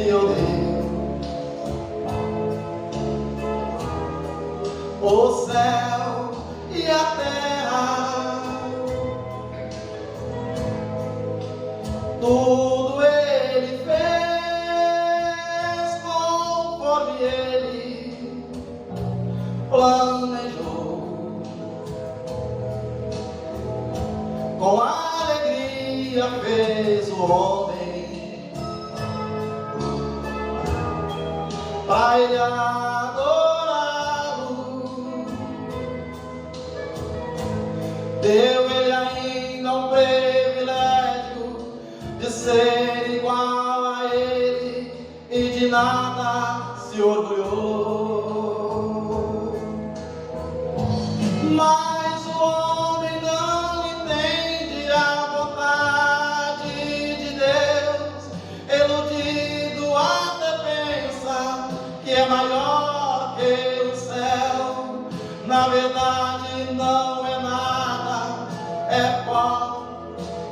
meu Deus, o céu e a terra, tudo Ele fez conforme Ele planejou. Com alegria fez o homem para Ele adorá-lo. Deu Ele ainda o privilégio de ser igual a Ele e de nada se orgulhou. Mas o homem não entende a vontade de Deus, iludido até pensa que é maior que o céu. Na verdade não é nada, é pó,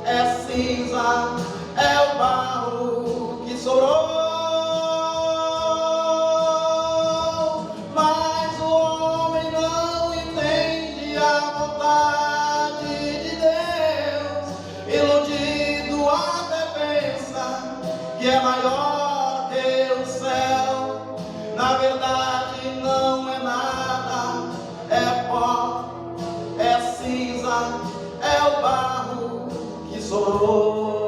é cinza, é o barro que sobrou. Mas o homem não entende a vontade de Deus, iludido até pensa que é maior que o céu. Na verdade não é nada, é pó, é cinza, é o barro que sobrou.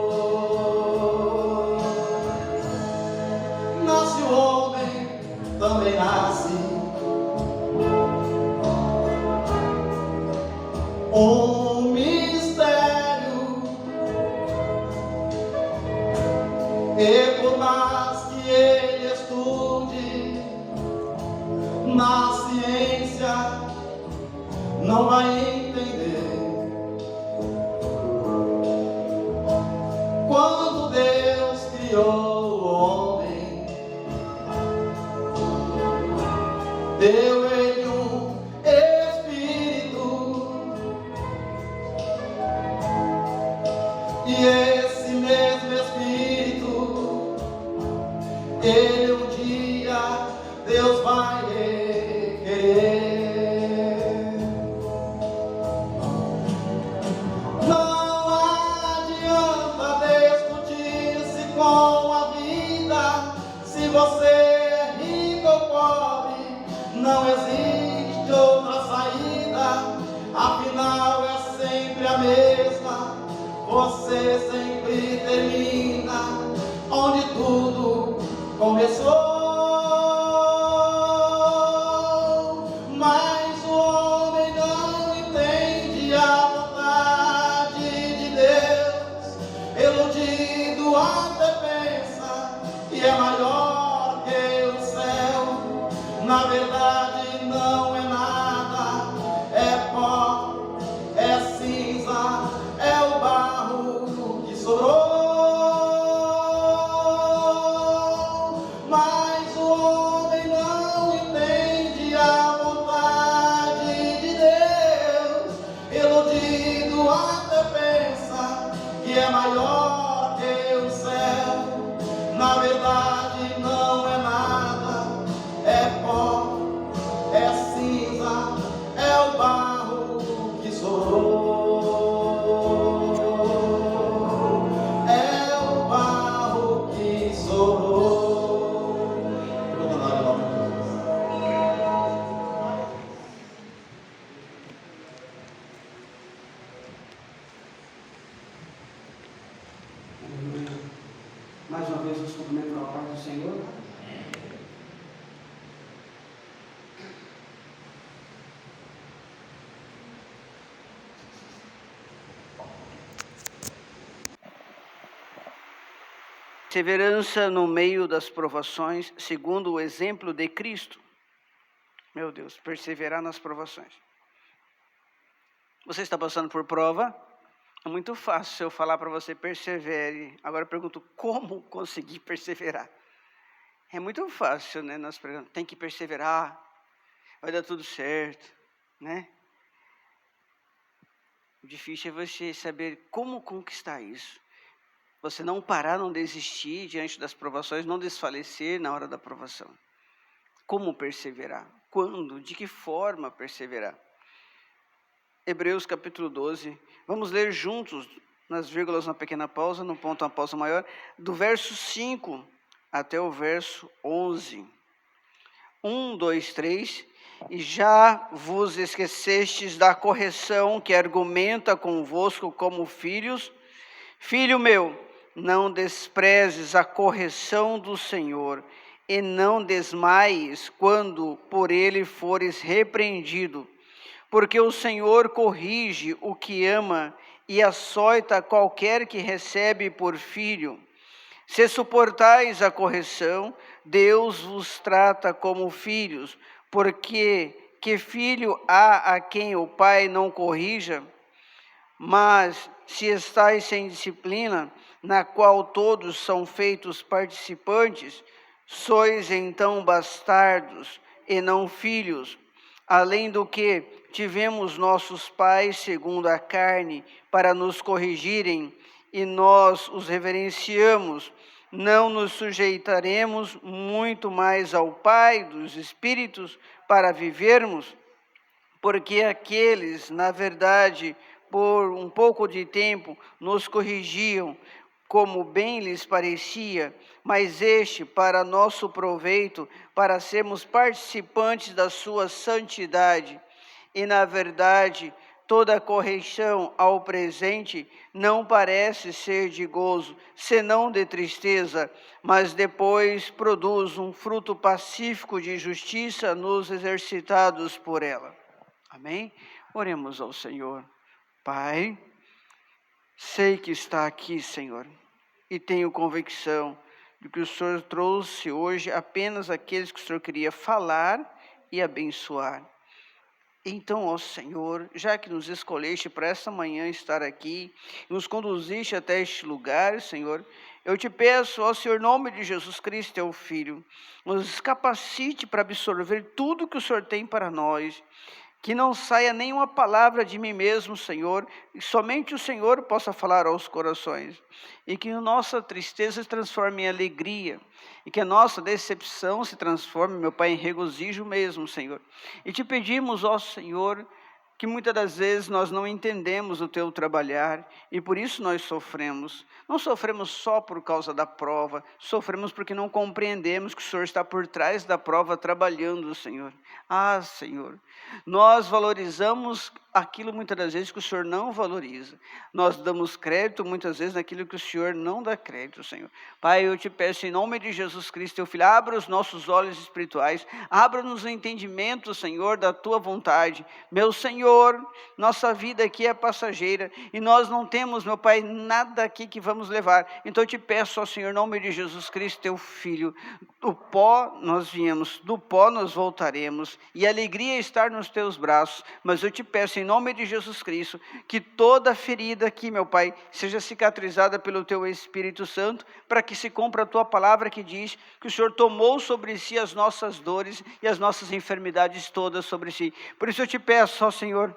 Nasce o homem, também nasce um mistério, e por mais que ele estude na ciência, não vai entender. Quando Deus criou o homem, deu ele um espírito, e esse mesmo espírito, ele um dia Deus vai requerer. Não adianta discutir-se com a vida, se você é rico ou pobre, não existe outra saída, afinal é sempre a mesma, você sempre termina onde tudo começou. Mas o homem não entende a vontade de Deus, iludido até pensa que é maior que o céu. Na verdade não é nada, é pó, é cinza, é o barro que sobrou. Mas o homem não entende a vontade de Deus, iludido até pensa que é maior que o céu. Na verdade não é nada, é pó, é cinza, é o barro que sobrou. É o barro que sobrou. Eu vou dar o nome de Deus. Mais uma vez, os cumprimentos da paz do Senhor. Perseverança no meio das provações, segundo o exemplo de Cristo. Meu Deus, perseverar nas provações. Você está passando por prova? É muito fácil eu falar para você persevere. Agora eu pergunto, como conseguir perseverar? É muito fácil, né? Nós perguntamos, tem que perseverar, vai dar tudo certo, né? O difícil é você saber como conquistar isso. Você não parar, não desistir diante das provações, não desfalecer na hora da provação. Como perseverar? Quando? De que forma perseverar? Hebreus capítulo 12. Vamos ler juntos, nas vírgulas, uma pequena pausa, no ponto, uma pausa maior, do verso 5 até o verso 11. 1, 2, 3. E já vos esquecestes da correção que argumenta convosco como filhos? Filho meu, não desprezes a correção do Senhor, e não desmaies quando por ele fores repreendido. Porque o Senhor corrige o que ama e açoita qualquer que recebe por filho. Se suportais a correção, Deus vos trata como filhos, porque que filho há a quem o pai não corrija? Mas se estáis sem disciplina, na qual todos são feitos participantes, sois então bastardos e não filhos. Além do que, tivemos nossos pais segundo a carne para nos corrigirem, e nós os reverenciamos. Não nos sujeitaremos muito mais ao Pai dos Espíritos para vivermos? Porque aqueles, na verdade, por um pouco de tempo, nos corrigiam, como bem lhes parecia, mas este para nosso proveito, para sermos participantes da sua santidade. E, na verdade, toda correção ao presente não parece ser de gozo, senão de tristeza, mas depois produz um fruto pacífico de justiça nos exercitados por ela. Amém? Oremos ao Senhor. Pai, sei que está aqui, Senhor, e tenho convicção de que o Senhor trouxe hoje apenas aqueles que o Senhor queria falar e abençoar. Então, ó Senhor, já que nos escolheste para essa manhã estar aqui, nos conduziste até este lugar, Senhor, eu te peço, ó Senhor, em nome de Jesus Cristo, teu Filho, nos capacite para absorver tudo que o Senhor tem para nós. Que não saia nenhuma palavra de mim mesmo, Senhor, e somente o Senhor possa falar aos corações. E que a nossa tristeza se transforme em alegria, e que a nossa decepção se transforme, meu Pai, em regozijo mesmo, Senhor. E te pedimos, ó Senhor, que muitas das vezes nós não entendemos o teu trabalhar, e por isso nós sofremos. Não sofremos só por causa da prova, sofremos porque não compreendemos que o Senhor está por trás da prova trabalhando, Senhor. Ah, Senhor, nós valorizamos aquilo muitas das vezes que o Senhor não valoriza. Nós damos crédito muitas vezes naquilo que o Senhor não dá crédito, Senhor. Pai, eu te peço em nome de Jesus Cristo, teu Filho, abra os nossos olhos espirituais, abra-nos o entendimento, Senhor, da tua vontade. Meu Senhor, nossa vida aqui é passageira e nós não temos, meu Pai, nada aqui que vamos levar. Então eu te peço, ó Senhor, em nome de Jesus Cristo, teu Filho, do pó nós viemos, do pó nós voltaremos, e a alegria é estar nos teus braços. Mas eu te peço, em nome de Jesus Cristo, que toda ferida aqui, meu Pai, seja cicatrizada pelo teu Espírito Santo, para que se cumpra a tua palavra que diz que o Senhor tomou sobre si as nossas dores e as nossas enfermidades todas sobre si. Por isso eu te peço, ó Senhor,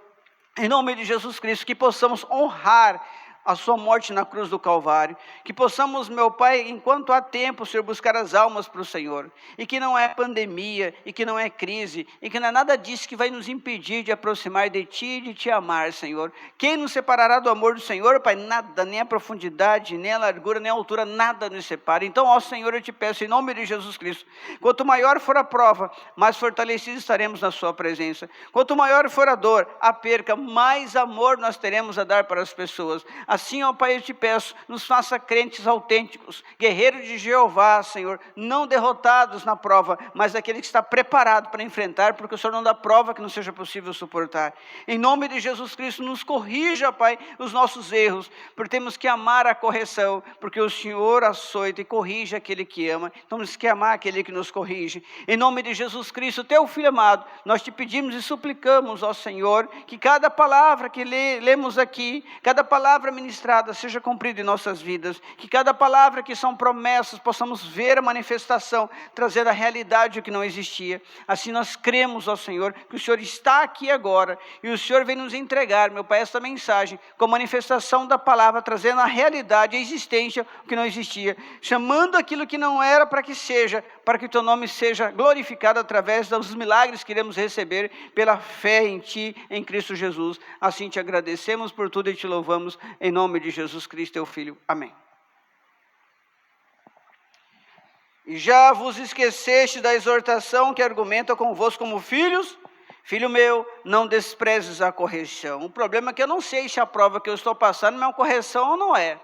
em nome de Jesus Cristo, que possamos honrar a sua morte na cruz do Calvário, que possamos, meu Pai, enquanto há tempo, Senhor, buscar as almas para o Senhor, e que não é pandemia, e que não é crise, e que não é nada disso que vai nos impedir de aproximar de Ti e de Te amar, Senhor. Quem nos separará do amor do Senhor, Pai? Nada, nem a profundidade, nem a largura, nem a altura, nada nos separa. Então, ó Senhor, eu te peço, em nome de Jesus Cristo, quanto maior for a prova, mais fortalecidos estaremos na sua presença. Quanto maior for a dor, a perca, mais amor nós teremos a dar para as pessoas. Assim, ó Pai, eu te peço, nos faça crentes autênticos, guerreiros de Jeová, Senhor, não derrotados na prova, mas aquele que está preparado para enfrentar, porque o Senhor não dá prova que não seja possível suportar. Em nome de Jesus Cristo, nos corrija, Pai, os nossos erros, porque temos que amar a correção, porque o Senhor açoita e corrige aquele que ama, então temos que amar aquele que nos corrige. Em nome de Jesus Cristo, teu Filho amado, nós te pedimos e suplicamos, ó Senhor, que cada palavra que lemos aqui, cada palavra ministrada ministrada seja cumprida em nossas vidas, que cada palavra que são promessas, possamos ver a manifestação, trazer a realidade o que não existia. Assim nós cremos, ó Senhor, que o Senhor está aqui agora, e o Senhor vem nos entregar, meu Pai, esta mensagem, com a manifestação da palavra, trazendo a realidade, a existência, o que não existia, chamando aquilo que não era para que seja, para que o Teu nome seja glorificado através dos milagres que iremos receber pela fé em Ti, em Cristo Jesus. Assim te agradecemos por tudo e te louvamos, em nome de Jesus Cristo, Teu Filho. Amém. E já vos esqueceste da exortação que argumenta convosco como filhos? Filho meu, não desprezes a correção. O problema é que eu não sei se a prova que eu estou passando é uma correção ou não é.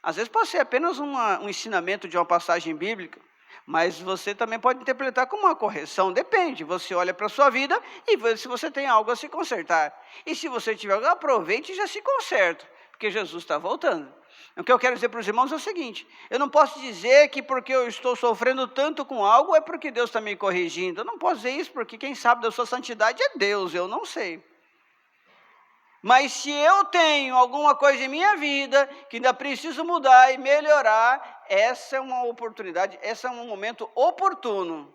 Às vezes pode ser apenas um ensinamento de uma passagem bíblica, mas você também pode interpretar como uma correção. Depende, você olha para a sua vida e vê se você tem algo a se consertar. E se você tiver algo, aproveite e já se conserta, porque Jesus está voltando. O que eu quero dizer para os irmãos é o seguinte: eu não posso dizer que porque eu estou sofrendo tanto com algo é porque Deus está me corrigindo. Eu não posso dizer isso porque quem sabe da sua santidade é Deus, eu não sei. Mas se eu tenho alguma coisa em minha vida que ainda preciso mudar e melhorar, essa é uma oportunidade, esse é um momento oportuno.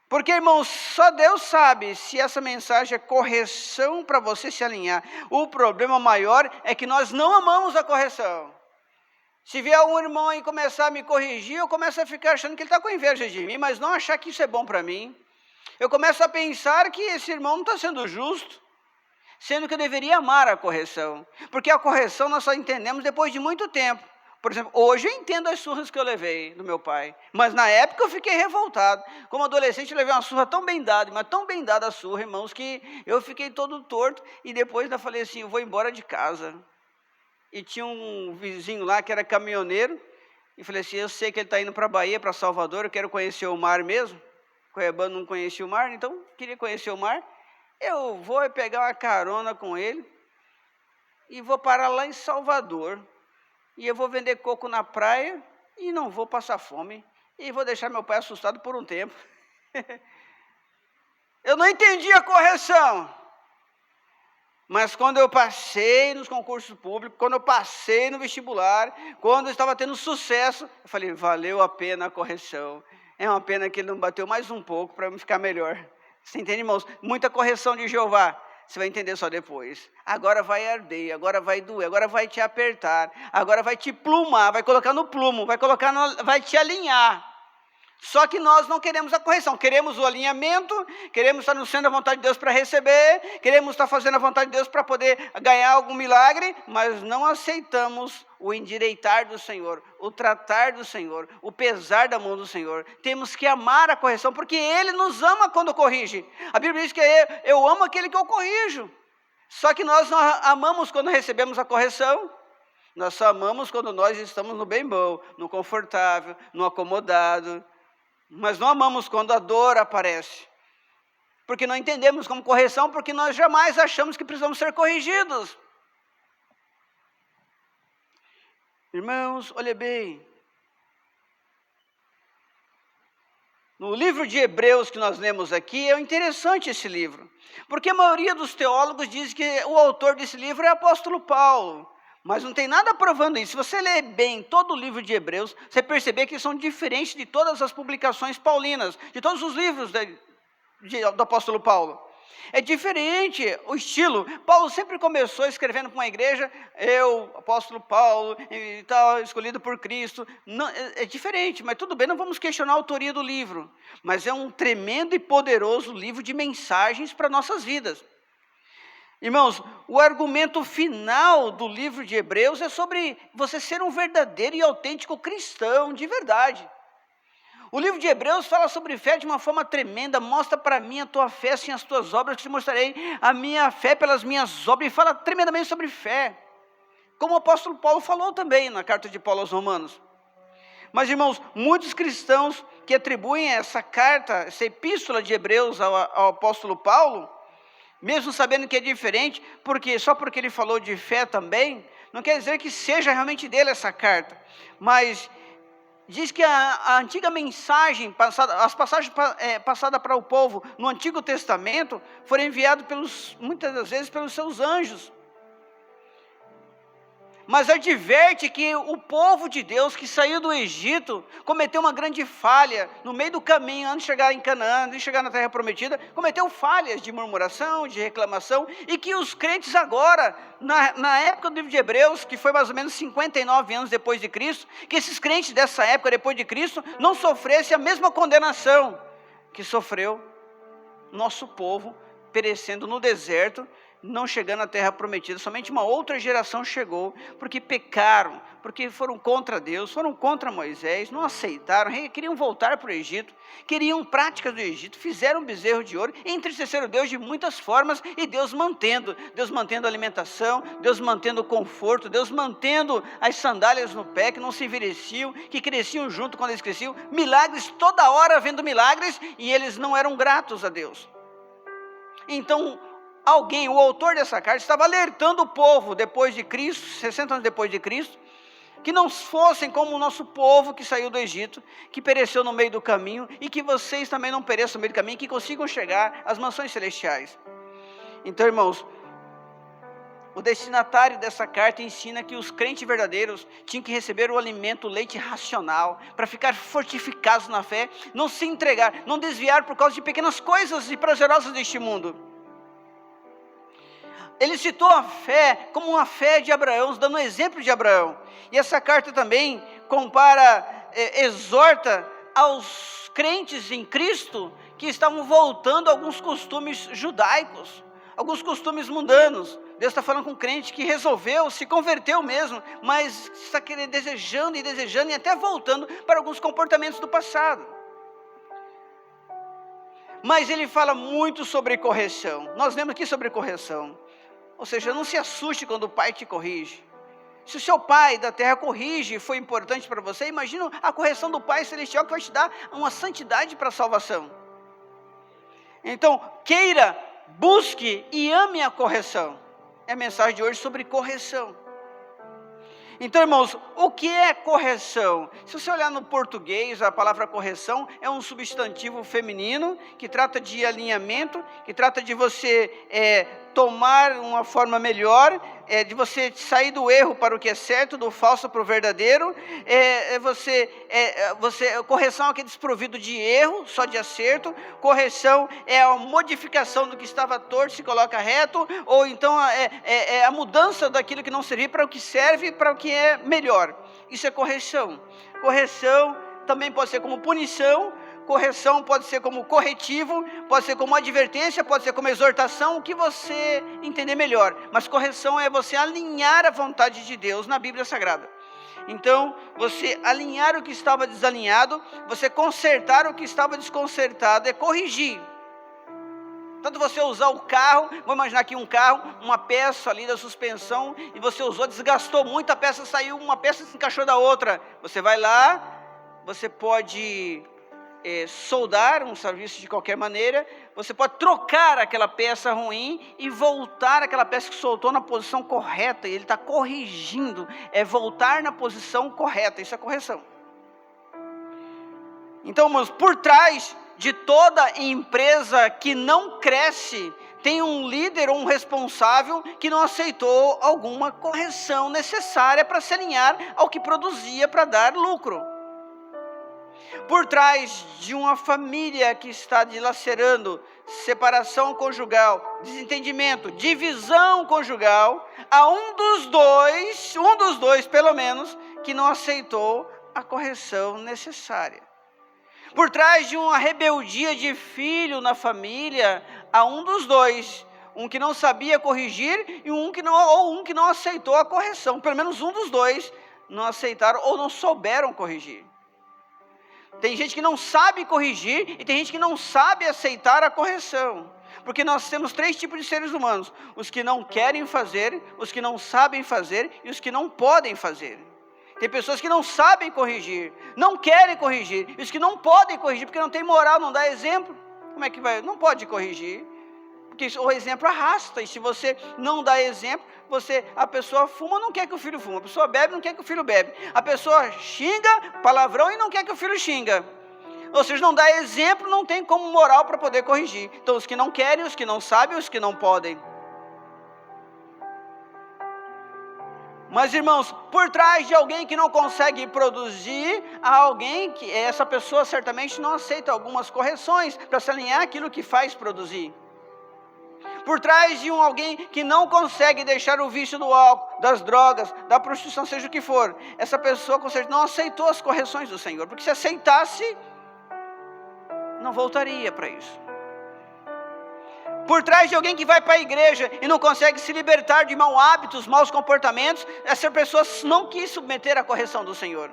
Porque, irmãos, só Deus sabe se essa mensagem é correção para você se alinhar. O problema maior é que nós não amamos a correção. Se vier um irmão e começar a me corrigir, eu começo a ficar achando que ele está com inveja de mim, mas não achar que isso é bom para mim. Eu começo a pensar que esse irmão não está sendo justo, sendo que eu deveria amar a correção. Porque a correção nós só entendemos depois de muito tempo. Por exemplo, hoje eu entendo as surras que eu levei do meu pai, mas na época eu fiquei revoltado. Como adolescente eu levei uma surra tão bem dada, mas tão bem dada a surra, irmãos, que eu fiquei todo torto e depois eu falei assim, eu vou embora de casa. E tinha um vizinho lá que era caminhoneiro, e falei assim, eu sei que ele está indo para a Bahia, para Salvador, eu quero conhecer o mar mesmo. Cuiabano não conhecia o mar, então queria conhecer o mar. Eu vou pegar uma carona com ele e vou parar lá em Salvador. E eu vou vender coco na praia e não vou passar fome. E vou deixar meu pai assustado por um tempo. Eu não entendi a correção. Mas quando eu passei nos concursos públicos, quando eu passei no vestibular, quando eu estava tendo sucesso, eu falei, valeu a pena a correção. É uma pena que ele não bateu mais um pouco para eu ficar melhor. Você entende, irmãos? Muita correção de Jeová. Você vai entender só depois. Agora vai arder, agora vai doer, agora vai te apertar, agora vai te plumar, vai colocar no plumo, vai te alinhar. Só que nós não queremos a correção, queremos o alinhamento, queremos estar no centro da vontade de Deus para receber, queremos estar fazendo a vontade de Deus para poder ganhar algum milagre, mas não aceitamos o endireitar do Senhor, o tratar do Senhor, o pesar da mão do Senhor. Temos que amar a correção, porque Ele nos ama quando corrige. A Bíblia diz que eu amo aquele que eu corrijo. Só que nós não amamos quando recebemos a correção. Nós só amamos quando nós estamos no bem bom, no confortável, no acomodado. Mas não amamos quando a dor aparece. Porque não entendemos como correção, porque nós jamais achamos que precisamos ser corrigidos. Irmãos, olha bem. No livro de Hebreus que nós lemos aqui, é interessante esse livro. Porque a maioria dos teólogos diz que o autor desse livro é o apóstolo Paulo. Mas não tem nada provando isso. Se você ler bem todo o livro de Hebreus, você perceber que são diferentes de todas as publicações paulinas, de todos os livros do apóstolo Paulo. É diferente o estilo. Paulo sempre começou escrevendo para uma igreja, eu, apóstolo Paulo, e tal, escolhido por Cristo. Não, é diferente, mas tudo bem, não vamos questionar a autoria do livro. Mas é um tremendo e poderoso livro de mensagens para nossas vidas. Irmãos, o argumento final do livro de Hebreus é sobre você ser um verdadeiro e autêntico cristão, de verdade. O livro de Hebreus fala sobre fé de uma forma tremenda, mostra para mim a tua fé sem as tuas obras, que te mostrarei a minha fé pelas minhas obras, e fala tremendamente sobre fé. Como o apóstolo Paulo falou também na carta de Paulo aos Romanos. Mas, irmãos, muitos cristãos que atribuem essa carta, essa epístola de Hebreus ao apóstolo Paulo, mesmo sabendo que é diferente, só porque ele falou de fé também, não quer dizer que seja realmente dele essa carta. Mas diz que a antiga mensagem, as passagens passadas para o povo no Antigo Testamento, foram enviadas muitas das vezes pelos seus anjos. mas adverte que o povo de Deus que saiu do Egito cometeu uma grande falha no meio do caminho, antes de chegar em Canaã, antes de chegar na terra prometida, cometeu falhas de murmuração, de reclamação, e que os crentes agora, na época do livro de Hebreus, que foi mais ou menos 59 anos depois de Cristo, que esses crentes dessa época depois de Cristo não sofressem a mesma condenação que sofreu nosso povo, perecendo no deserto, não chegando à terra prometida. Somente uma outra geração chegou, porque pecaram, porque foram contra Deus, foram contra Moisés, não aceitaram, queriam voltar para o Egito, queriam práticas do Egito, fizeram um bezerro de ouro, e entristeceram Deus de muitas formas, e Deus mantendo a alimentação, Deus mantendo o conforto, Deus mantendo as sandálias no pé, que não se envelheciam, que cresciam junto quando eles cresciam, milagres, toda hora vendo milagres, e eles não eram gratos a Deus. Então, o autor dessa carta, estava alertando o povo depois de Cristo, 60 anos depois de Cristo, que não fossem como o nosso povo que saiu do Egito, que pereceu no meio do caminho, e que vocês também não pereçam no meio do caminho, que consigam chegar às mansões celestiais. Então, irmãos, o destinatário dessa carta ensina que os crentes verdadeiros tinham que receber o alimento, o leite racional, para ficar fortificados na fé, não se entregar, não desviar por causa de pequenas coisas e prazerosas deste mundo. Ele citou a fé como uma fé de Abraão, dando um exemplo de Abraão. E essa carta também exorta aos crentes em Cristo que estavam voltando a alguns costumes judaicos, alguns costumes mundanos. Deus está falando com um crente que resolveu, se converteu mesmo, mas está desejando e até voltando para alguns comportamentos do passado. Mas ele fala muito sobre correção. Nós lemos aqui sobre correção. Ou seja, não se assuste quando o pai te corrige. Se o seu pai da terra corrige e foi importante para você, imagina a correção do Pai Celestial, que vai te dar uma santidade para a salvação. Então, queira, busque e ame a correção. É a mensagem de hoje sobre correção. Então, irmãos, o que é correção? Se você olhar no português, a palavra correção é um substantivo feminino que trata de alinhamento, que trata de você tomar uma forma melhor, de você sair do erro para o que é certo, do falso para o verdadeiro. Correção é desprovido de erro, só de acerto. Correção é a modificação do que estava torto, se coloca reto, ou então é a mudança daquilo que não servia para o que serve, para o que é melhor. Isso é correção. Correção também pode ser como punição. Correção pode ser como corretivo, pode ser como advertência, pode ser como exortação, o que você entender melhor. Mas correção é você alinhar a vontade de Deus na Bíblia Sagrada. Então, você alinhar o que estava desalinhado, você consertar o que estava desconcertado, é corrigir. Tanto você usar o carro, vamos imaginar aqui um carro, uma peça ali da suspensão, e você usou, desgastou muito, a peça saiu, uma peça se encaixou da outra. Você vai lá, você pode soldar um serviço de qualquer maneira, você pode trocar aquela peça ruim e voltar aquela peça que soltou na posição correta, e ele está corrigindo, é voltar na posição correta, isso é correção. Então, irmãos, por trás de toda empresa que não cresce, tem um líder ou um responsável que não aceitou alguma correção necessária para se alinhar ao que produzia para dar lucro. Por trás de uma família que está dilacerando, separação conjugal, desentendimento, divisão conjugal, há um dos dois pelo menos, que não aceitou a correção necessária. Por trás de uma rebeldia de filho na família, há um dos dois, um que não sabia corrigir e um que não aceitou a correção. Pelo menos um dos dois não aceitaram ou não souberam corrigir. Tem gente que não sabe corrigir e tem gente que não sabe aceitar a correção. Porque nós temos 3 tipos de seres humanos: os que não querem fazer, os que não sabem fazer e os que não podem fazer. Tem pessoas que não sabem corrigir, não querem corrigir, e os que não podem corrigir porque não tem moral, não dá exemplo. Como é que vai? Não pode corrigir, porque o exemplo arrasta, e se você não dá exemplo, a pessoa fuma, não quer que o filho fuma, a pessoa bebe, não quer que o filho bebe, a pessoa xinga palavrão e não quer que o filho xinga. Ou seja, não dá exemplo, não tem como moral para poder corrigir. Então, os que não querem, os que não sabem, os que não podem. Mas, irmãos, por trás de alguém que não consegue produzir, há alguém que essa pessoa certamente não aceita algumas correções para se alinhar àquilo que faz produzir. Por trás de alguém que não consegue deixar o vício do álcool, das drogas, da prostituição, seja o que for, essa pessoa com certeza não aceitou as correções do Senhor, porque se aceitasse, não voltaria para isso. Por trás de alguém que vai para a igreja e não consegue se libertar de maus hábitos, maus comportamentos, essa pessoa não quis submeter à correção do Senhor.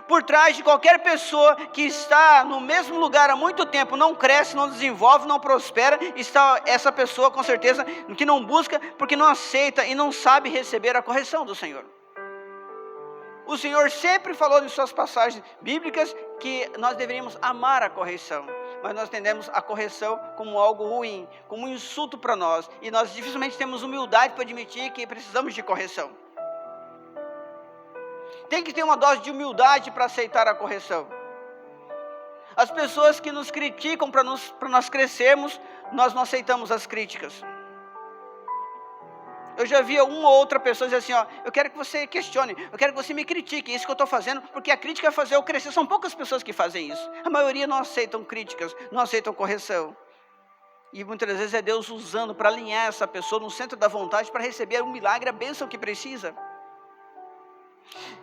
Por trás de qualquer pessoa que está no mesmo lugar há muito tempo, não cresce, não desenvolve, não prospera, está essa pessoa com certeza que não busca, porque não aceita e não sabe receber a correção do Senhor. O Senhor sempre falou em suas passagens bíblicas que nós deveríamos amar a correção, mas nós entendemos a correção como algo ruim, como um insulto para nós, e nós dificilmente temos humildade para admitir que precisamos de correção. Tem que ter uma dose de humildade para aceitar a correção. As pessoas que nos criticam para nós crescermos, nós não aceitamos as críticas. Eu já vi uma ou outra pessoa dizer assim, eu quero que você questione, eu quero que você me critique, isso que eu estou fazendo, porque a crítica é fazer eu crescer. São poucas pessoas que fazem isso. A maioria não aceitam críticas, não aceitam correção. E muitas vezes é Deus usando para alinhar essa pessoa no centro da vontade para receber o milagre, a bênção que precisa.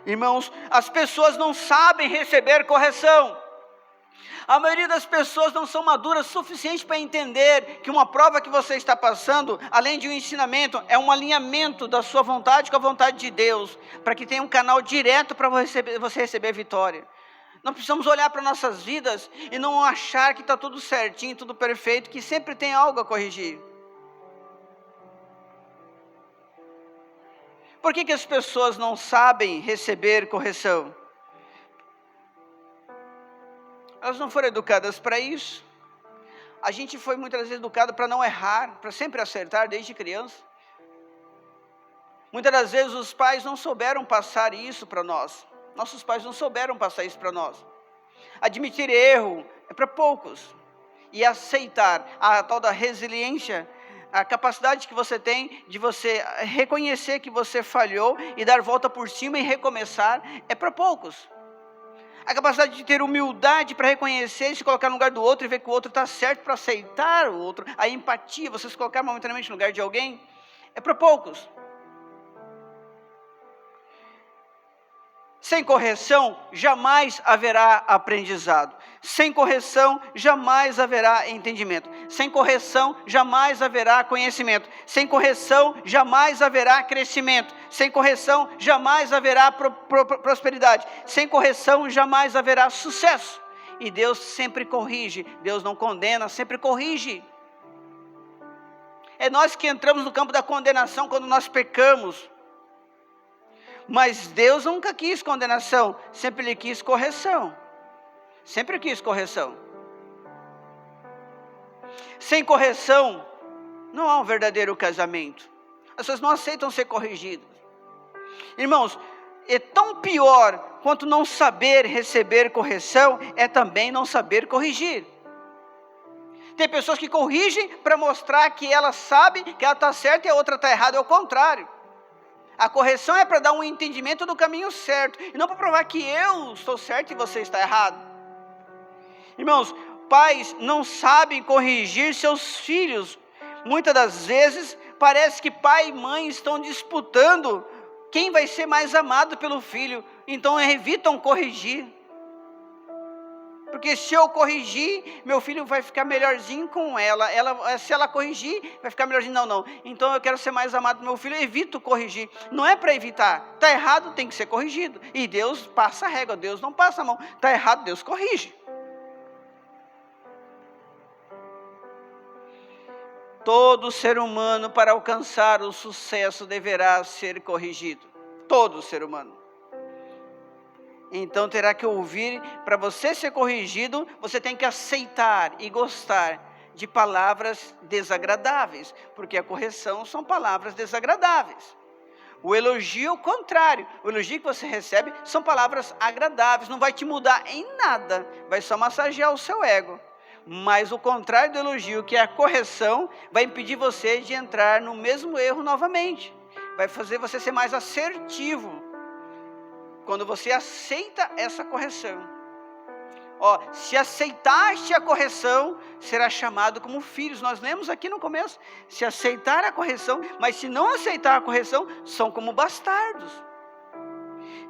Irmãos, as pessoas não sabem receber correção. A maioria das pessoas não são maduras o suficiente para entender que uma prova que você está passando, além de um ensinamento, é um alinhamento da sua vontade com a vontade de Deus, para que tenha um canal direto para você receber vitória. Nós precisamos olhar para nossas vidas e não achar que está tudo certinho, tudo perfeito, que sempre tem algo a corrigir. Por que as pessoas não sabem receber correção? Elas não foram educadas para isso. A gente foi muitas vezes educado para não errar, para sempre acertar desde criança. Muitas das vezes os pais não souberam passar isso para nós. Nossos pais não souberam passar isso para nós. Admitir erro é para poucos. E aceitar a tal da resiliência, a capacidade que você tem de você reconhecer que você falhou e dar volta por cima e recomeçar, é para poucos. A capacidade de ter humildade para reconhecer, se colocar no lugar do outro e ver que o outro está certo, para aceitar o outro. A empatia, você se colocar momentaneamente no lugar de alguém, é para poucos. Sem correção, jamais haverá aprendizado. Sem correção, jamais haverá entendimento. Sem correção, jamais haverá conhecimento. Sem correção, jamais haverá crescimento. Sem correção, jamais haverá prosperidade. Sem correção, jamais haverá sucesso. E Deus sempre corrige. Deus não condena, sempre corrige. É nós que entramos no campo da condenação quando nós pecamos. Mas Deus nunca quis condenação, sempre Ele quis correção. Sempre quis correção. Sem correção, não há um verdadeiro casamento. As pessoas não aceitam ser corrigidas. Irmãos, é tão pior quanto não saber receber correção, é também não saber corrigir. Tem pessoas que corrigem para mostrar que ela sabe que ela está certa e a outra está errada, é o contrário. A correção é para dar um entendimento do caminho certo, e não para provar que eu estou certo e você está errado. Irmãos, pais não sabem corrigir seus filhos. Muitas das vezes, parece que pai e mãe estão disputando quem vai ser mais amado pelo filho, então evitam corrigir. Porque se eu corrigir, meu filho vai ficar melhorzinho com ela. Se ela corrigir, vai ficar melhorzinho. Não. Então eu quero ser mais amado do meu filho, eu evito corrigir. Não é para evitar. Está errado, tem que ser corrigido. E Deus passa a régua, Deus não passa a mão. Está errado, Deus corrige. Todo ser humano, para alcançar o sucesso, deverá ser corrigido. Todo ser humano. Então terá que ouvir, para você ser corrigido, você tem que aceitar e gostar de palavras desagradáveis, porque a correção são palavras desagradáveis. O elogio é o contrário, o elogio que você recebe são palavras agradáveis, não vai te mudar em nada, vai só massagear o seu ego. Mas o contrário do elogio, que é a correção, vai impedir você de entrar no mesmo erro novamente. vai fazer você ser mais assertivo. Quando você aceita essa correção. Se aceitaste a correção, será chamado como filhos. Nós lemos aqui no começo, se aceitar a correção, mas se não aceitar a correção, são como bastardos.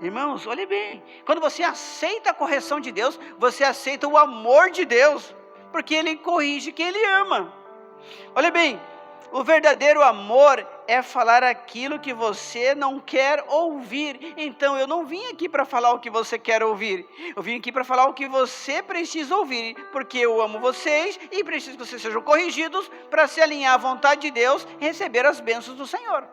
Irmãos, olhe bem, quando você aceita a correção de Deus, você aceita o amor de Deus, porque Ele corrige quem Ele ama. Olha bem, o verdadeiro amor é falar aquilo que você não quer ouvir. Então eu não vim aqui para falar o que você quer ouvir. Eu vim aqui para falar o que você precisa ouvir. Porque eu amo vocês e preciso que vocês sejam corrigidos para se alinhar à vontade de Deus e receber as bênçãos do Senhor.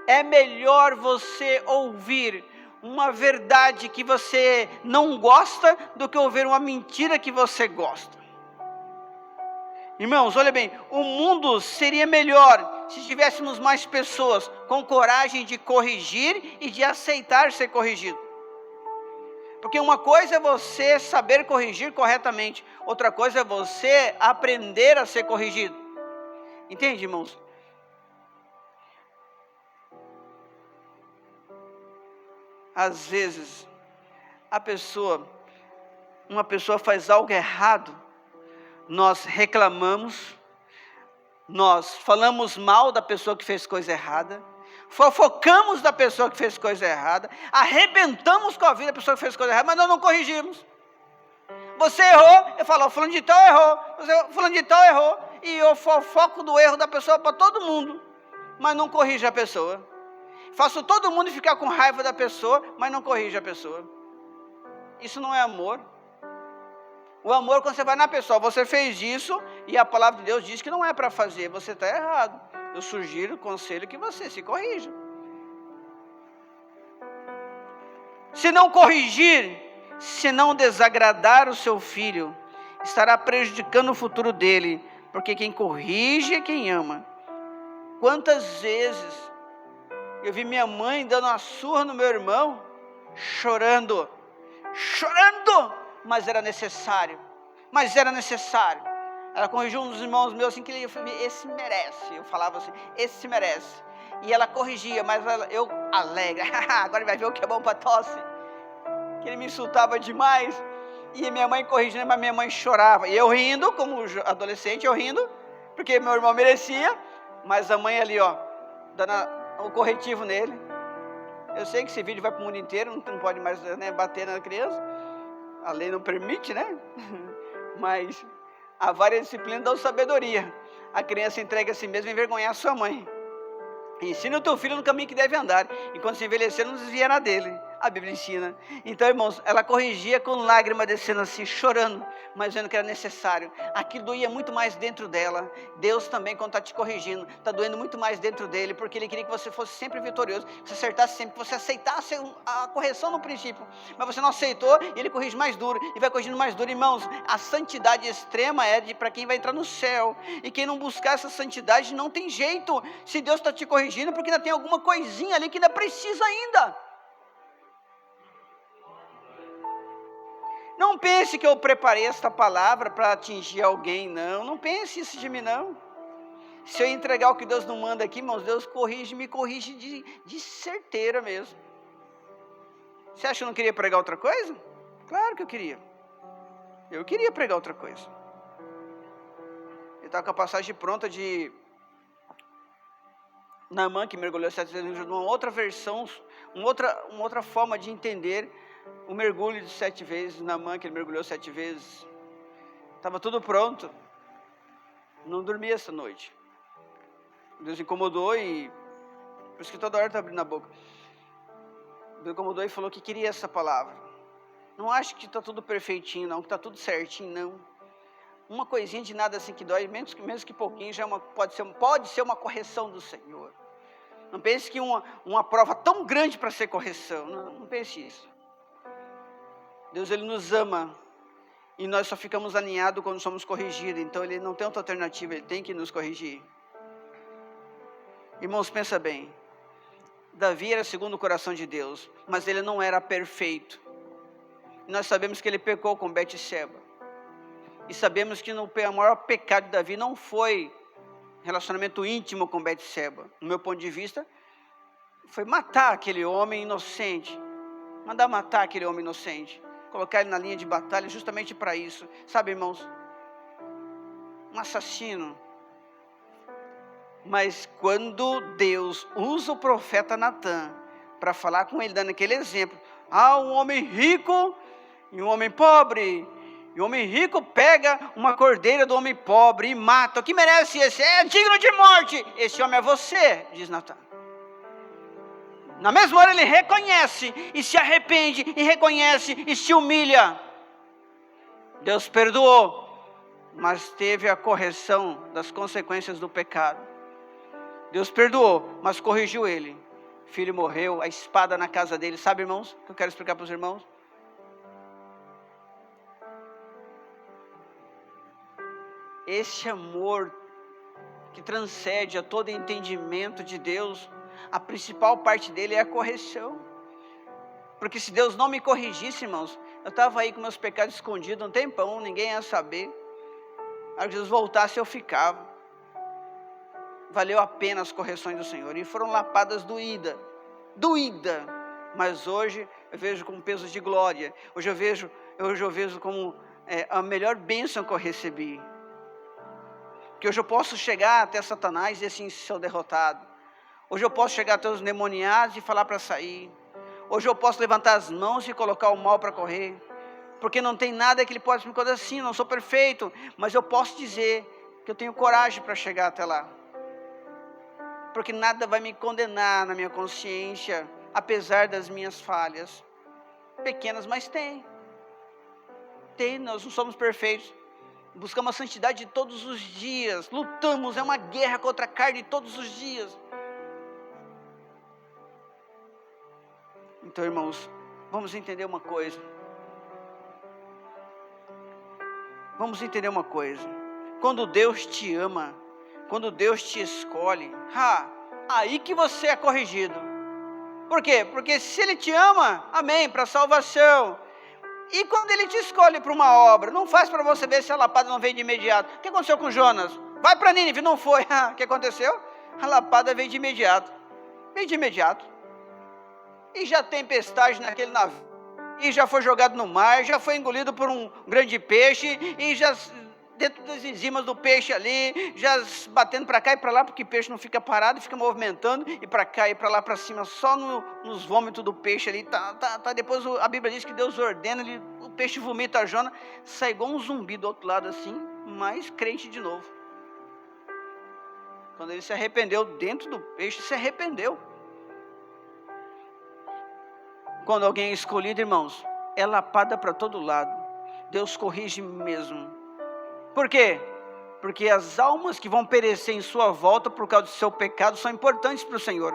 É melhor você ouvir uma verdade que você não gosta do que ouvir uma mentira que você gosta. Irmãos, olha bem, o mundo seria melhor se tivéssemos mais pessoas com coragem de corrigir e de aceitar ser corrigido. Porque uma coisa é você saber corrigir corretamente, outra coisa é você aprender a ser corrigido. Entende, irmãos? Às vezes, uma pessoa faz algo errado, nós reclamamos, nós falamos mal da pessoa que fez coisa errada, fofocamos da pessoa que fez coisa errada, arrebentamos com a vida da pessoa que fez coisa errada, mas nós não corrigimos. Você errou, eu falo, fulano de tal errou, fulano de tal errou, e eu fofoco do erro da pessoa para todo mundo, mas não corrijo a pessoa. Faço todo mundo ficar com raiva da pessoa, mas não corrijo a pessoa. Isso não é amor. O amor, quando você vai na pessoa, você fez isso e a palavra de Deus diz que não é para fazer, você está errado. Eu sugiro, conselho que você se corrija. Se não corrigir, se não desagradar o seu filho, estará prejudicando o futuro dele, porque quem corrige é quem ama. Quantas vezes eu vi minha mãe dando uma surra no meu irmão, chorando, mas era necessário, ela corrigiu um dos irmãos meus assim, que ele falou, esse merece, eu falava assim, esse merece, e ela corrigia, mas eu alegre, agora ele vai ver o que é bom para tosse, que ele me insultava demais, e minha mãe corrigindo, mas minha mãe chorava, e eu rindo, como adolescente, porque meu irmão merecia, mas a mãe ali, dando o corretivo nele. Eu sei que esse vídeo vai para o mundo inteiro, não pode mais, né, bater na criança, a lei não permite, né? Mas a várias disciplinas dão sabedoria. A criança entrega a si mesma e envergonhar a sua mãe. Ensina o teu filho no caminho que deve andar, e quando se envelhecer não desviará dele. A Bíblia ensina. Então, irmãos, ela corrigia com lágrimas descendo assim, chorando, mas vendo que era necessário. Aquilo doía muito mais dentro dela. Deus também, quando está te corrigindo, está doendo muito mais dentro dele, porque Ele queria que você fosse sempre vitorioso, que você acertasse sempre, que você aceitasse a correção no princípio, mas você não aceitou, e Ele corrige mais duro, e vai corrigindo mais duro. Irmãos, a santidade extrema é para quem vai entrar no céu, e quem não buscar essa santidade não tem jeito. Se Deus está te corrigindo, porque ainda tem alguma coisinha ali que ainda precisa ainda. Não pense que eu preparei esta palavra para atingir alguém, não pense isso de mim, não. Se eu entregar o que Deus não manda aqui, irmãos, Deus me corrige de certeira mesmo. Você acha que eu não queria pregar outra coisa? Claro que eu queria. Eu queria pregar outra coisa. Eu estava com a passagem pronta de Naamã, que mergulhou 7 vezes, uma outra versão, uma outra forma de entender o mergulho de 7 vezes, Naamã, que ele mergulhou 7 vezes. Estava tudo pronto. Não dormi essa noite. Deus incomodou e... Por isso que toda hora está abrindo a boca. Deus incomodou e falou que queria essa palavra. Não acho que está tudo perfeitinho, não. Que está tudo certinho, não. Uma coisinha de nada assim que dói, mesmo que pouquinho, já pode ser uma correção do Senhor. Não pense que uma prova tão grande para ser correção. Não pense isso. Deus, Ele nos ama, e nós só ficamos alinhados quando somos corrigidos, então Ele não tem outra alternativa, Ele tem que nos corrigir. Irmãos, pensa bem, Davi era segundo o coração de Deus, mas ele não era perfeito. Nós sabemos que ele pecou com Betseba, e sabemos que o maior pecado de Davi não foi relacionamento íntimo com Betseba. No meu ponto de vista, foi matar aquele homem inocente. Mandar matar aquele homem inocente. Colocar ele na linha de batalha justamente para isso. Sabe, irmãos? Um assassino. Mas quando Deus usa o profeta Natan para falar com ele, dando aquele exemplo. Um homem rico e um homem pobre. E o homem rico pega uma cordeira do homem pobre e mata. O que merece esse? É digno de morte. Esse homem é você, diz Natan. Na mesma hora ele reconhece e se arrepende e reconhece e se humilha. Deus perdoou, mas teve a correção das consequências do pecado. Deus perdoou, mas corrigiu ele. O filho morreu, a espada na casa dele. Sabe, irmãos, o que eu quero explicar para os irmãos? Esse amor que transcende a todo entendimento de Deus, a principal parte dele é a correção. Porque se Deus não me corrigisse, irmãos, eu estava aí com meus pecados escondidos um tempão, ninguém ia saber. Aí Jesus voltasse, eu ficava. Valeu a pena as correções do Senhor. E foram lapadas doída. Mas hoje eu vejo como peso de glória. Hoje eu vejo como a melhor bênção que eu recebi. Que hoje eu posso chegar até Satanás e assim ser derrotado. Hoje eu posso chegar até os endemoniados e falar para sair. Hoje eu posso levantar as mãos e colocar o mal para correr. Porque não tem nada que ele possa me condenar assim, não sou perfeito. Mas eu posso dizer que eu tenho coragem para chegar até lá. Porque nada vai me condenar na minha consciência, apesar das minhas falhas. Pequenas, mas tem. Nós não somos perfeitos. Buscamos a santidade todos os dias. Lutamos, é uma guerra contra a carne todos os dias. Então, irmãos, vamos entender uma coisa. Quando Deus te ama, quando Deus te escolhe, aí que você é corrigido. Por quê? Porque se Ele te ama, amém, para salvação. E quando Ele te escolhe para uma obra, não faz para você ver se a lapada não vem de imediato. O que aconteceu com Jonas? Vai para Nínive, não foi. O que aconteceu? A lapada veio de imediato. E já tem tempestade naquele navio. E já foi jogado no mar, já foi engolido por um grande peixe. E já dentro das enzimas do peixe ali, já batendo para cá e para lá, porque o peixe não fica parado, fica movimentando, e para cá e para lá, para cima, só nos vômitos do peixe ali, depois a Bíblia diz que Deus ordena, o peixe vomita a Jonas, sai igual um zumbi do outro lado assim, mas crente de novo. Quando ele se arrependeu dentro do peixe, se arrependeu. Quando alguém é escolhido, irmãos, é lapada para todo lado, Deus corrige mesmo. Por quê? Porque as almas que vão perecer em sua volta por causa do seu pecado são importantes para o Senhor.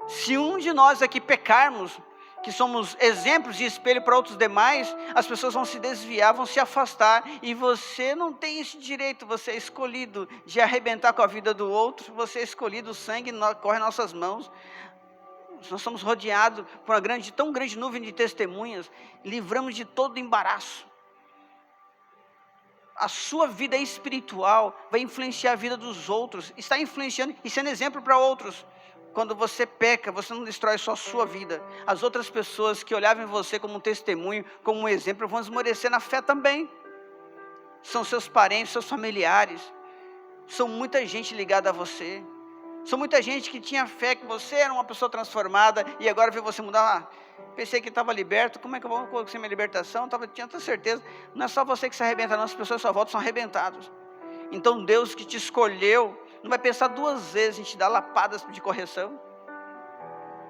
Se um de nós aqui pecarmos, que somos exemplos e espelho para outros demais, as pessoas vão se desviar, vão se afastar, e você não tem esse direito, você é escolhido de arrebentar com a vida do outro, você é escolhido, o sangue corre em nossas mãos. Nós somos rodeados por uma tão grande nuvem de testemunhas, livramos de todo embaraço. A sua vida espiritual vai influenciar a vida dos outros, está influenciando e sendo exemplo para outros. Quando você peca, você não destrói só a sua vida. As outras pessoas que olhavam em você como um testemunho, como um exemplo, vão esmorecer na fé também. São seus parentes, seus familiares. São muita gente ligada a você. São muita gente que tinha fé que você era uma pessoa transformada e agora vê você mudar. Pensei que estava liberto, como é que eu vou conseguir minha libertação? Tinha tanta certeza. Não é só você que se arrebenta, não, as pessoas à sua volta são arrebentadas. Então Deus que te escolheu, não vai pensar duas vezes em te dar lapadas de correção.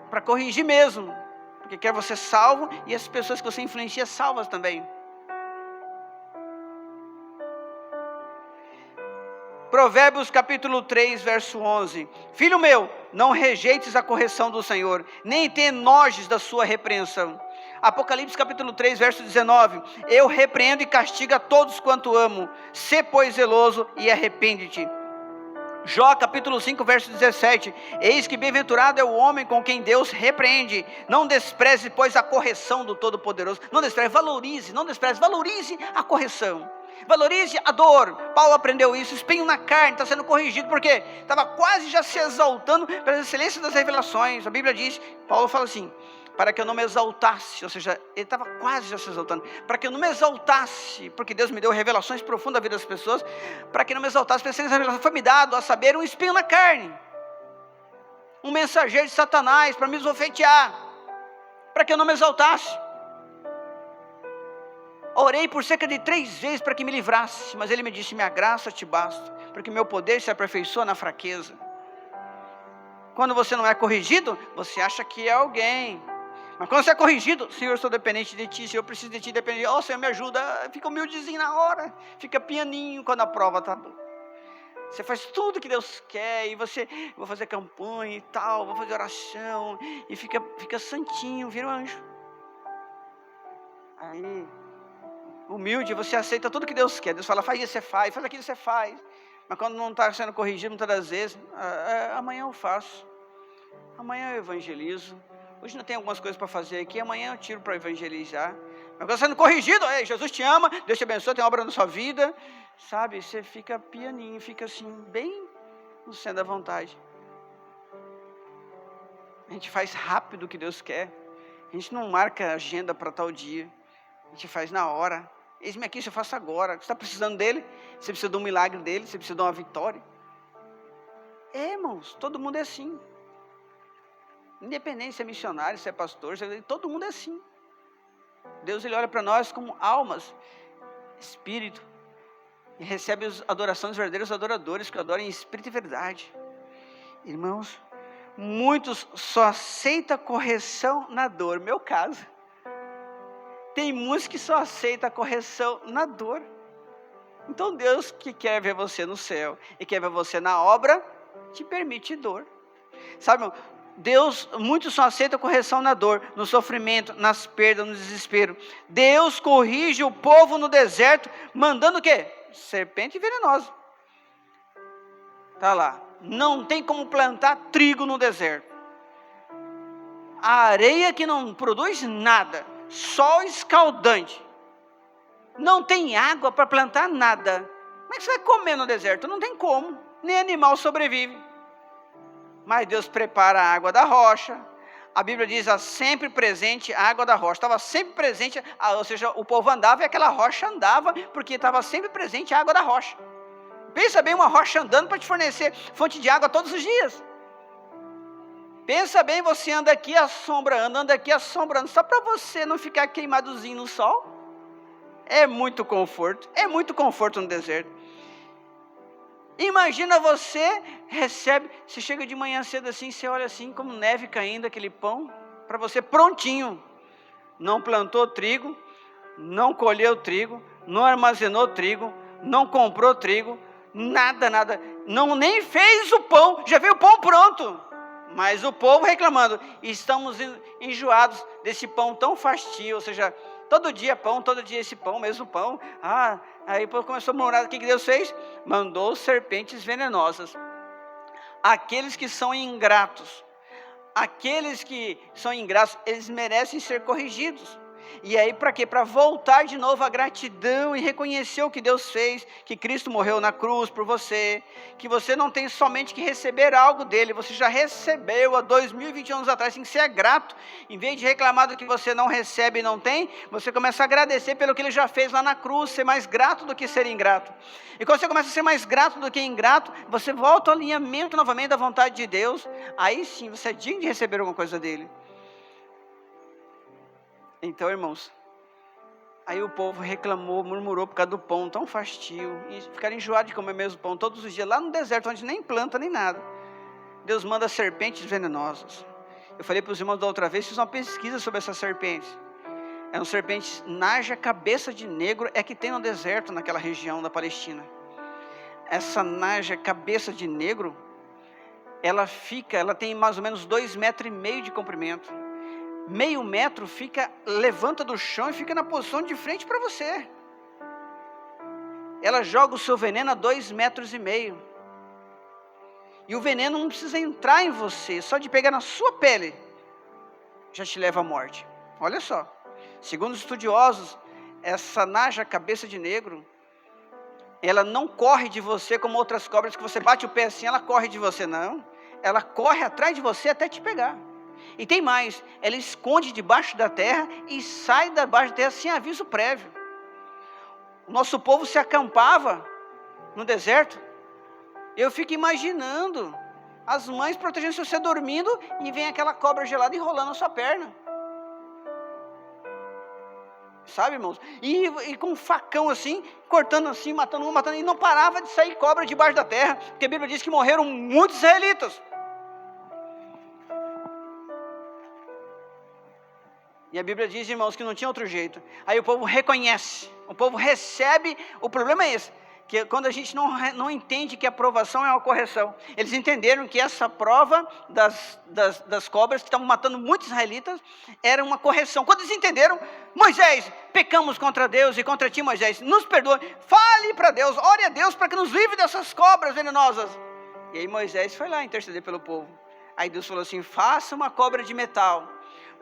Para corrigir mesmo. Porque quer você salvo e as pessoas que você influencia salvas também. Provérbios capítulo 3, verso 11. Filho meu, não rejeites a correção do Senhor, nem te enojes da sua repreensão. Apocalipse capítulo 3, verso 19. Eu repreendo e castigo a todos quanto amo. Sê, pois, zeloso e arrepende-te. Jó capítulo 5, verso 17. Eis que bem-aventurado é o homem com quem Deus repreende. Não despreze, pois, a correção do Todo-Poderoso. Não despreze, valorize a correção. Valorize a dor. Paulo aprendeu isso. Espinho na carne, está sendo corrigido, porque estava quase já se exaltando pela excelência das revelações. A Bíblia diz, Paulo fala assim, para que eu não me exaltasse, ou seja, ele estava quase já se exaltando, para que eu não me exaltasse, porque Deus me deu revelações profundas da vida das pessoas, para que eu não me exaltasse, porque essa revelação foi me dado, a saber, um espinho na carne, um mensageiro de Satanás, para me esbofetear, para que eu não me exaltasse. Orei por cerca de 3 vezes para que me livrasse, mas ele me disse, minha graça te basta, porque meu poder se aperfeiçoa na fraqueza. Quando você não é corrigido, você acha que é alguém, mas quando você é corrigido, Senhor, eu sou dependente de Ti, Senhor, eu preciso de Ti, dependente, Senhor, me ajuda, fica humildezinho na hora, fica pianinho quando a prova está boa. Você faz tudo que Deus quer, e você, vou fazer campanha e tal, vou fazer oração, e fica santinho, vira um anjo. Aí, humilde, você aceita tudo que Deus quer, Deus fala, faz isso, você faz aquilo, você faz. Mas quando não está sendo corrigido, muitas das vezes, amanhã eu faço, amanhã eu evangelizo, hoje não tem algumas coisas para fazer aqui, amanhã eu tiro para evangelizar. Mas quando sendo corrigido, Jesus te ama, Deus te abençoa, tem obra na sua vida, sabe, você fica pianinho, fica assim, bem no centro da vontade. A gente faz rápido o que Deus quer, a gente não marca agenda para tal dia, a gente faz na hora. Eis-me aqui, eu faço agora. Você está precisando dele? Você precisa de um milagre dele? Você precisa de uma vitória? Irmãos, todo mundo é assim. Independente se é missionário, se é pastor, todo mundo é assim. Deus, ele olha para nós como almas, espírito, e recebe as adorações dos verdadeiros adoradores, que adoram em espírito e verdade. Irmãos, muitos só aceitam correção na dor. Meu caso. Tem muitos que só aceitam a correção na dor. Então Deus, que quer ver você no céu e quer ver você na obra, te permite dor. Sabe, irmão, Deus, muitos só aceitam a correção na dor, no sofrimento, nas perdas, no desespero. Deus corrige o povo no deserto, mandando o quê? Serpente venenosa. Está lá. Não tem como plantar trigo no deserto. A areia que não produz nada. Sol escaldante, não tem água para plantar nada. Como é que você vai comer no deserto? Não tem como, nem animal sobrevive. Mas Deus prepara a água da rocha. A Bíblia diz, a sempre presente a água da rocha. Estava sempre presente, ou seja, o povo andava e aquela rocha andava, porque estava sempre presente a água da rocha. Pensa bem, uma rocha andando para te fornecer fonte de água todos os dias. Pensa bem, você anda aqui assombrando, só para você não ficar queimadozinho no sol. É muito conforto no deserto. Imagina você você chega de manhã cedo assim, você olha assim, como neve caindo, aquele pão, para você prontinho. Não plantou trigo, não colheu trigo, não armazenou trigo, não comprou trigo, nada, não nem fez o pão, já veio o pão pronto. Mas o povo reclamando, estamos enjoados desse pão tão fastio, ou seja, todo dia pão, todo dia esse pão, mesmo pão. Aí o povo começou a murmurar, o que Deus fez? Mandou serpentes venenosas. Aqueles que são ingratos, eles merecem ser corrigidos. E aí para quê? Para voltar de novo à gratidão e reconhecer o que Deus fez, que Cristo morreu na cruz por você, que você não tem somente que receber algo dele, você já recebeu há 2021 anos atrás, tem que ser grato. Em vez de reclamar do que você não recebe e não tem, você começa a agradecer pelo que ele já fez lá na cruz, ser mais grato do que ser ingrato. E quando você começa a ser mais grato do que ingrato, você volta ao alinhamento novamente da vontade de Deus, aí sim você é digno de receber alguma coisa dele. Então, irmãos, aí o povo reclamou, murmurou por causa do pão tão fastio, e ficaram enjoados de comer mesmo pão todos os dias, lá no deserto, onde nem planta, nem nada. Deus manda serpentes venenosas. Eu falei para os irmãos da outra vez, fiz uma pesquisa sobre essas serpentes. Eram serpentes naja, cabeça de negro, é que tem no deserto, naquela região da Palestina. Essa naja, cabeça de negro, ela tem mais ou menos 2,5 metros de comprimento. Meio metro levanta do chão e fica na posição de frente para você. Ela joga o seu veneno a 2,5 metros. E o veneno não precisa entrar em você, só de pegar na sua pele, já te leva à morte. Olha só, segundo os estudiosos, essa naja cabeça de negro, ela não corre de você como outras cobras, que você bate o pé assim, ela corre de você, não. Ela corre atrás de você até te pegar. E tem mais, ela esconde debaixo da terra e sai debaixo da terra sem aviso prévio. O nosso povo se acampava no deserto. Eu fico imaginando as mães protegendo você dormindo e vem aquela cobra gelada enrolando a sua perna. Sabe, irmãos? E com um facão assim, cortando assim, matando um, matando, e não parava de sair cobra debaixo da terra, porque a Bíblia diz que morreram muitos israelitas. E a Bíblia diz, irmãos, que não tinha outro jeito. Aí o povo reconhece, o povo recebe. O problema é esse, que quando a gente não entende que a provação é uma correção. Eles entenderam que essa prova das cobras que estavam matando muitos israelitas era uma correção. Quando eles entenderam, Moisés, pecamos contra Deus e contra ti, Moisés, nos perdoe, fale para Deus, ore a Deus para que nos livre dessas cobras venenosas. E aí Moisés foi lá interceder pelo povo. Aí Deus falou assim, faça uma cobra de metal,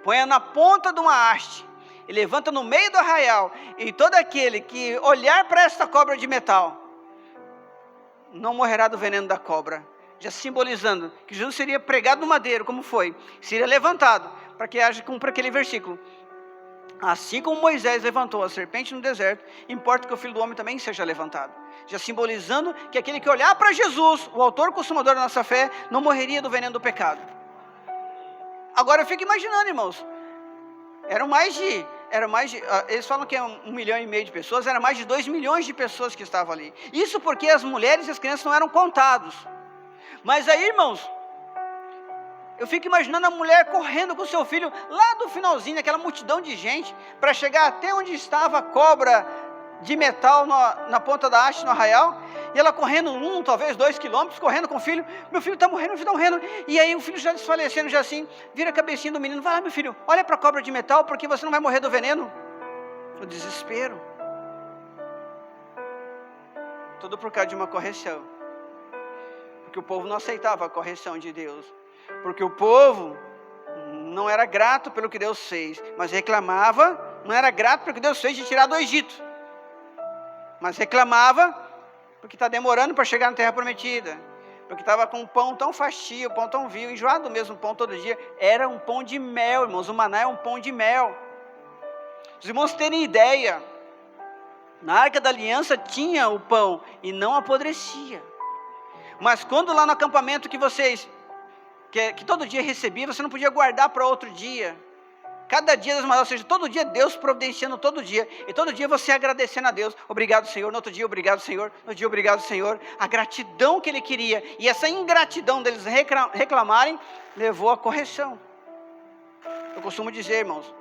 ponha na ponta de uma haste, e levanta no meio do arraial, e todo aquele que olhar para esta cobra de metal, não morrerá do veneno da cobra. Já simbolizando que Jesus seria pregado no madeiro, como foi, seria levantado, para que haja cumpra aquele versículo. Assim como Moisés levantou a serpente no deserto, importa que o Filho do Homem também seja levantado. Já simbolizando que aquele que olhar para Jesus, o autor e consumador da nossa fé, não morreria do veneno do pecado. Agora eu fico imaginando, irmãos, eram mais de, eles falam que é 1,5 milhão de pessoas, era mais de 2 milhões de pessoas que estavam ali. Isso porque as mulheres e as crianças não eram contados. Mas aí, irmãos, eu fico imaginando a mulher correndo com seu filho lá do finalzinho, aquela multidão de gente, para chegar até onde estava a cobra de metal na ponta da haste no arraial, e ela correndo 1, talvez 2 quilômetros, correndo com o filho. Meu filho está morrendo, meu filho está morrendo. E aí o filho já desfalecendo, já assim, vira a cabecinha do menino, vai lá meu filho, olha para a cobra de metal, porque você não vai morrer do veneno. O desespero. Tudo por causa de uma correção. Porque o povo não aceitava a correção de Deus. Porque o povo não era grato pelo que Deus fez, mas reclamava, não era grato pelo que Deus fez de tirar do Egito, mas reclamava porque está demorando para chegar na terra prometida, porque estava com um pão tão fastio, pão tão vil, enjoado do mesmo pão todo dia. Era um pão de mel, irmãos, o maná é um pão de mel. Os irmãos terem ideia, na Arca da Aliança tinha o pão e não apodrecia, mas quando lá no acampamento que vocês, que todo dia recebia, você não podia guardar para outro dia. Cada dia das madrugadas, ou seja, todo dia Deus providenciando todo dia, e todo dia você agradecendo a Deus, obrigado Senhor, no outro dia obrigado Senhor, no outro dia obrigado Senhor, a gratidão que Ele queria, e essa ingratidão deles reclamarem, levou à correção. Eu costumo dizer, irmãos,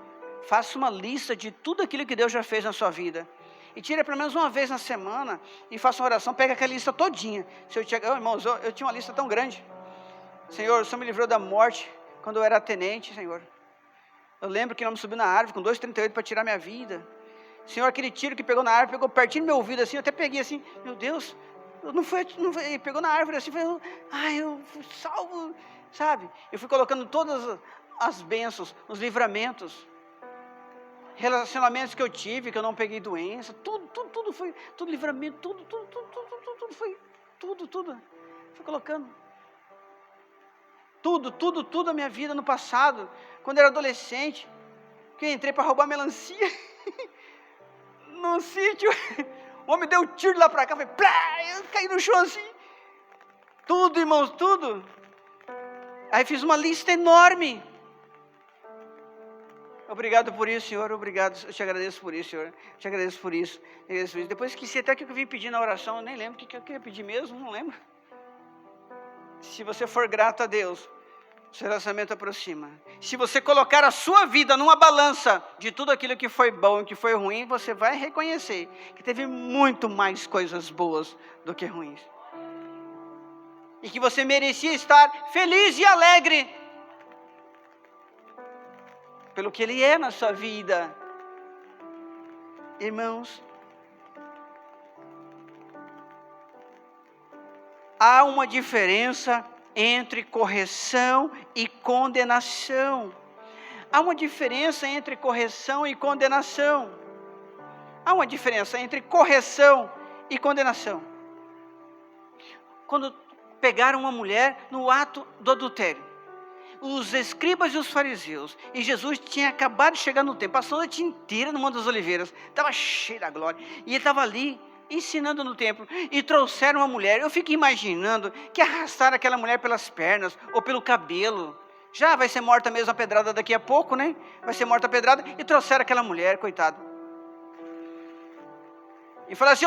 faça uma lista de tudo aquilo que Deus já fez na sua vida, e tire pelo menos uma vez na semana, e faça uma oração, pega aquela lista todinha. Irmãos, eu tinha uma lista tão grande. Senhor, o Senhor me livrou da morte, quando eu era tenente, Senhor. Eu lembro que não me subiu na árvore com 2,38 para tirar minha vida. Senhor, aquele tiro que pegou na árvore, pegou pertinho do meu ouvido assim, eu até peguei assim, meu Deus, não foi, pegou na árvore assim, falei, eu fui salvo, sabe? Eu fui colocando todas as bênçãos, os livramentos, relacionamentos que eu tive, que eu não peguei doença, tudo foi, tudo livramento, tudo foi, tudo, fui colocando. Tudo a minha vida no passado, quando eu era adolescente, que eu entrei para roubar melancia, num sítio, o homem deu um tiro lá para cá, foi plá, eu caí no chão assim, tudo, irmãos, tudo. Aí fiz uma lista enorme. Obrigado por isso, Senhor, obrigado, eu te agradeço por isso, Senhor, eu te agradeço por isso. Depois esqueci até que eu vim pedir na oração, eu nem lembro o que eu queria pedir mesmo, não lembro. Se você for grato a Deus, o seu relacionamento aproxima. Se você colocar a sua vida numa balança de tudo aquilo que foi bom e que foi ruim, você vai reconhecer que teve muito mais coisas boas do que ruins. E que você merecia estar feliz e alegre pelo que Ele é na sua vida. Irmãos, há uma diferença entre correção e condenação. Há uma diferença entre correção e condenação. Há uma diferença entre correção e condenação. Quando pegaram uma mulher no ato do adultério, os escribas e os fariseus, e Jesus tinha acabado de chegar no templo, passou a noite inteira no Monte das Oliveiras, estava cheio da glória, e ele estava ali ensinando no templo, e trouxeram uma mulher. Eu fico imaginando que arrastaram aquela mulher pelas pernas, ou pelo cabelo, já vai ser morta mesmo a pedrada daqui a pouco, né? Vai ser morta a pedrada, e trouxeram aquela mulher, coitada. E falaram assim,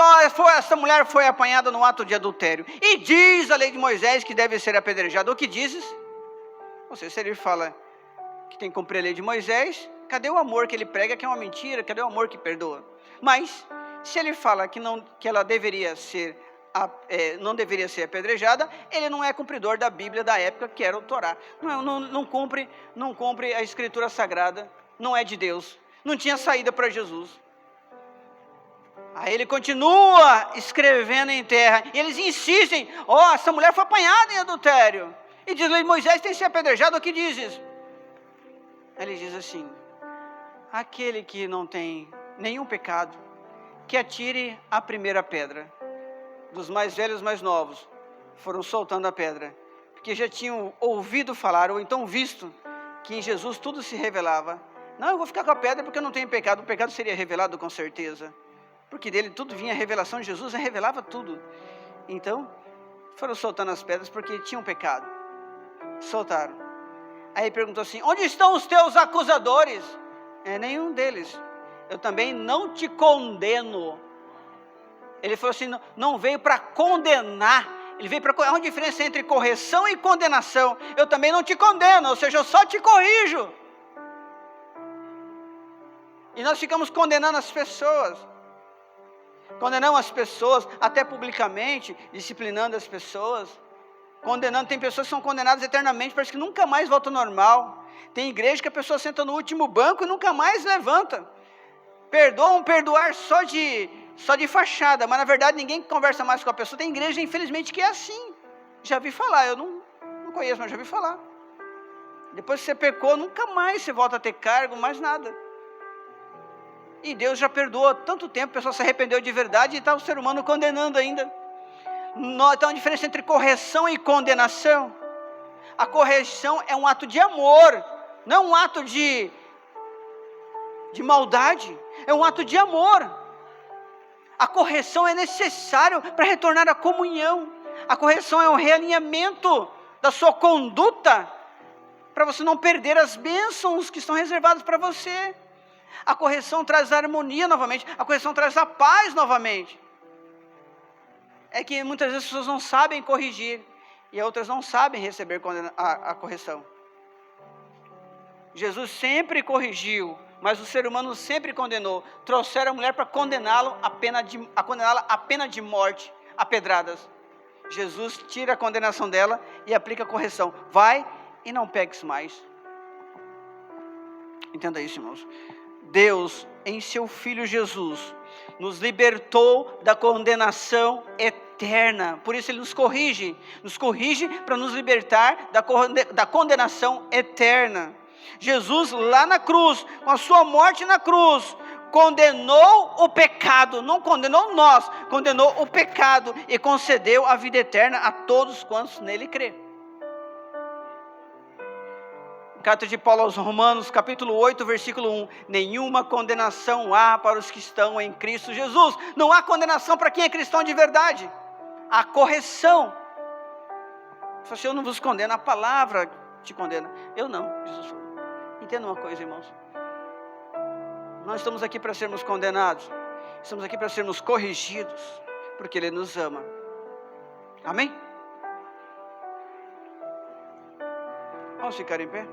essa mulher foi apanhada no ato de adultério, e diz a lei de Moisés que deve ser apedrejada. O que dizes? Não sei se ele fala que tem que cumprir a lei de Moisés, cadê o amor que ele prega, que é uma mentira? Cadê o amor que perdoa? Mas, se ele fala que ela deveria ser, não deveria ser apedrejada, ele não é cumpridor da Bíblia da época, que era o Torá. Não cumpre a Escritura Sagrada, não é de Deus. Não tinha saída para Jesus. Aí ele continua escrevendo em terra, e eles insistem, essa mulher foi apanhada em adultério. E diz, Moisés tem que ser apedrejado, o que dizes? Ele diz assim, aquele que não tem nenhum pecado, que atire a primeira pedra. Dos mais velhos, mais novos, foram soltando a pedra, porque já tinham ouvido falar, ou então visto, que em Jesus tudo se revelava. Não, eu vou ficar com a pedra porque eu não tenho pecado, o pecado seria revelado com certeza, porque dele tudo vinha, a revelação de Jesus revelava tudo. Então, foram soltando as pedras porque tinham pecado. Soltaram. Aí perguntou assim, onde estão os teus acusadores? Nenhum deles. Eu também não te condeno. Ele falou assim, não veio para condenar, ele veio para, há uma diferença entre correção e condenação. Eu também não te condeno, ou seja, eu só te corrijo. E nós ficamos condenando as pessoas. Condenamos as pessoas, até publicamente, disciplinando as pessoas. Condenando, tem pessoas que são condenadas eternamente, parece que nunca mais volta ao normal. Tem igreja que a pessoa senta no último banco e nunca mais levanta. Perdoar só de fachada, mas na verdade ninguém conversa mais com a pessoa. Tem igreja, infelizmente, que é assim. Já vi falar, eu não conheço, mas já vi falar. Depois que você pecou, nunca mais você volta a ter cargo, mais nada. E Deus já perdoou há tanto tempo, a pessoa se arrependeu de verdade e está o ser humano condenando ainda. Então a diferença entre correção e condenação. A correção é um ato de amor, não um ato de maldade, é um ato de amor. A correção é necessário para retornar à comunhão. A correção é um realinhamento da sua conduta, para você não perder as bênçãos que estão reservadas para você. A correção traz a harmonia novamente, a correção traz a paz novamente. É que muitas vezes as pessoas não sabem corrigir, e outras não sabem receber a correção. Jesus sempre corrigiu, mas o ser humano sempre condenou. Trouxeram a mulher para condená-la a pena de morte, a pedradas. Jesus tira a condenação dela e aplica a correção. Vai e não peques mais. Entenda isso, irmãos. Deus, em seu Filho Jesus, nos libertou da condenação eterna. Por isso Ele nos corrige para nos libertar da condenação eterna. Jesus lá na cruz, com a sua morte na cruz, condenou o pecado, não condenou nós, condenou o pecado e concedeu a vida eterna a todos quantos nele crê. Carta de Paulo aos Romanos, capítulo 8, versículo 1. Nenhuma condenação há para os que estão em Cristo Jesus. Não há condenação para quem é cristão de verdade. Há correção. Se eu não vos condeno, a palavra te condena. Eu não, Jesus falou. Entenda uma coisa, irmãos. Nós estamos aqui para sermos condenados. Estamos aqui para sermos corrigidos, porque Ele nos ama. Amém? Vamos ficar em pé?